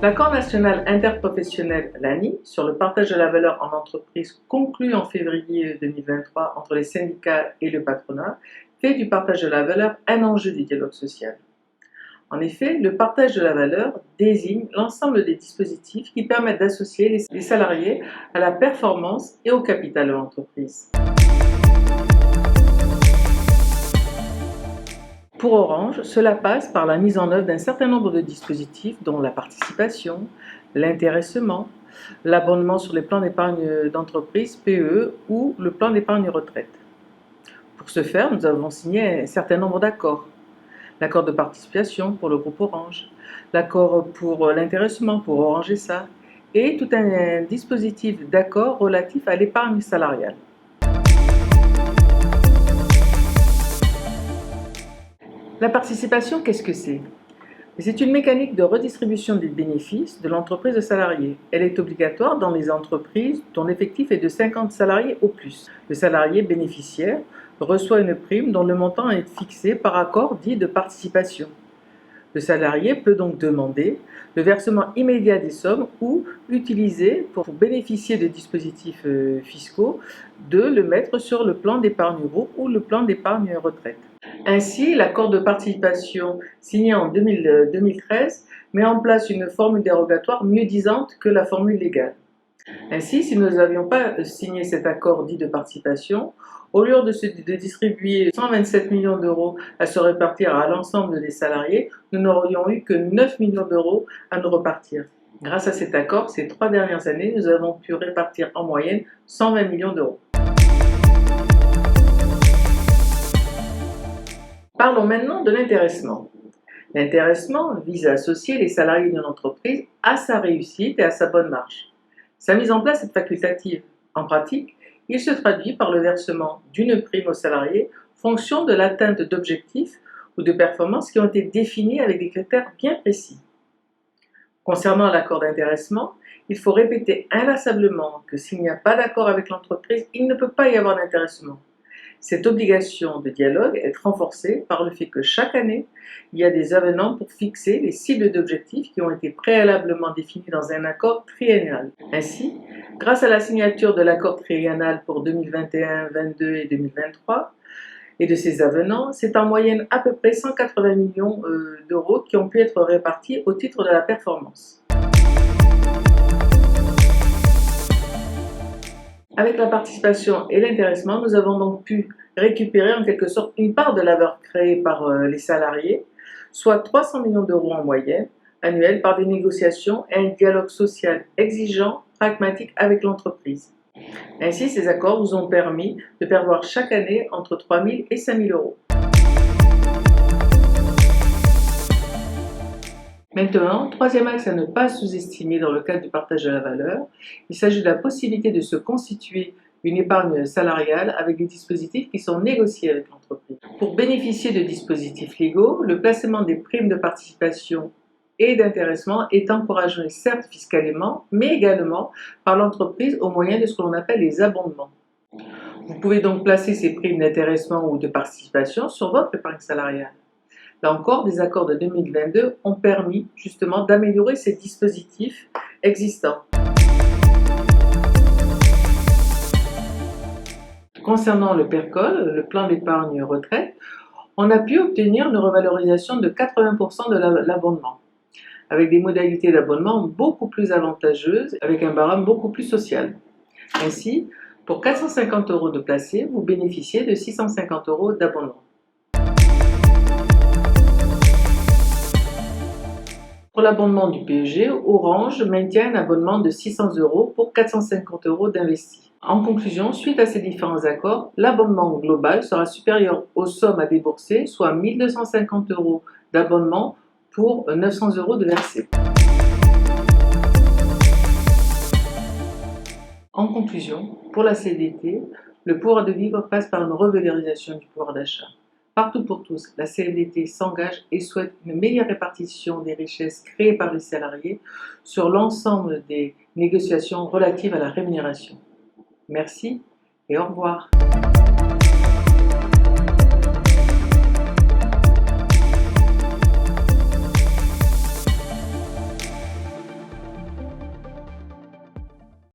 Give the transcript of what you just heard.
L'accord national interprofessionnel, l'ANI, sur le partage de la valeur en entreprise conclu en février 2023 entre les syndicats et le patronat fait du partage de la valeur un enjeu du dialogue social. En effet, le partage de la valeur désigne l'ensemble des dispositifs qui permettent d'associer les salariés à la performance et au capital de l'entreprise. Pour Orange, cela passe par la mise en œuvre d'un certain nombre de dispositifs dont la participation, l'intéressement, l'abondement sur les plans d'épargne d'entreprise PEE ou le plan d'épargne retraite. Pour ce faire, nous avons signé un certain nombre d'accords. L'accord de participation pour le groupe Orange, l'accord pour l'intéressement pour Orange SA et tout un dispositif d'accord relatif à l'épargne salariale. La participation, qu'est-ce que c'est? C'est une mécanique de redistribution des bénéfices de l'entreprise de salariés. Elle est obligatoire dans les entreprises dont l'effectif est de 50 salariés au plus. Le salarié bénéficiaire reçoit une prime dont le montant est fixé par accord dit de participation. Le salarié peut donc demander le versement immédiat des sommes ou utiliser, pour bénéficier de dispositifs fiscaux, de le mettre sur le plan d'épargne groupe ou le plan d'épargne retraite. Ainsi, l'accord de participation signé en 2013 met en place une formule dérogatoire mieux disante que la formule légale. Ainsi, si nous n'avions pas signé cet accord dit de participation, au lieu de distribuer 127 millions d'euros à se répartir à l'ensemble des salariés, nous n'aurions eu que 9 millions d'euros à nous repartir. Grâce à cet accord, ces 3 dernières années, nous avons pu répartir en moyenne 120 millions d'euros. Parlons maintenant de l'intéressement. L'intéressement vise à associer les salariés d'une entreprise à sa réussite et à sa bonne marche. Sa mise en place est facultative. En pratique, il se traduit par le versement d'une prime aux salariés fonction de l'atteinte d'objectifs ou de performances qui ont été définis avec des critères bien précis. Concernant l'accord d'intéressement, il faut répéter inlassablement que s'il n'y a pas d'accord avec l'entreprise, il ne peut pas y avoir d'intéressement. Cette obligation de dialogue est renforcée par le fait que chaque année, il y a des avenants pour fixer les cibles d'objectifs qui ont été préalablement définis dans un accord triennal. Ainsi, grâce à la signature de l'accord triennal pour 2021, 2022 et 2023 et de ces avenants, c'est en moyenne à peu près 180 millions d'euros qui ont pu être répartis au titre de la performance. Avec la participation et l'intéressement, nous avons donc pu récupérer en quelque sorte une part de la valeur créée par les salariés, soit 300 millions d'euros en moyenne annuelle par des négociations et un dialogue social exigeant, pragmatique avec l'entreprise. Ainsi, ces accords vous ont permis de percevoir chaque année entre 3 000 et 5 000 euros. Maintenant, troisième axe à ne pas sous-estimer dans le cadre du partage de la valeur, il s'agit de la possibilité de se constituer une épargne salariale avec des dispositifs qui sont négociés avec l'entreprise. Pour bénéficier de dispositifs légaux, le placement des primes de participation et d'intéressement est encouragé certes fiscalement, mais également par l'entreprise au moyen de ce que l'on appelle les abondements. Vous pouvez donc placer ces primes d'intéressement ou de participation sur votre épargne salariale. Là encore, des accords de 2022 ont permis justement d'améliorer ces dispositifs existants. Concernant le PERCOL, le plan d'épargne retraite, on a pu obtenir une revalorisation de 80% de l'abondement, avec des modalités d'abonnement beaucoup plus avantageuses, avec un barème beaucoup plus social. Ainsi, pour 450 euros de placé, vous bénéficiez de 650 euros d'abonnement. Pour l'abonnement du PEG, Orange maintient un abonnement de 600 euros pour 450 euros d'investis. En conclusion, suite à ces différents accords, l'abonnement global sera supérieur aux sommes à débourser, soit 1 250 euros d'abonnement pour 900 euros de versés. En conclusion, pour la CFDT, le pouvoir de vivre passe par une revalorisation du pouvoir d'achat. Partout pour tous, la CFDT s'engage et souhaite une meilleure répartition des richesses créées par les salariés sur l'ensemble des négociations relatives à la rémunération. Merci et au revoir.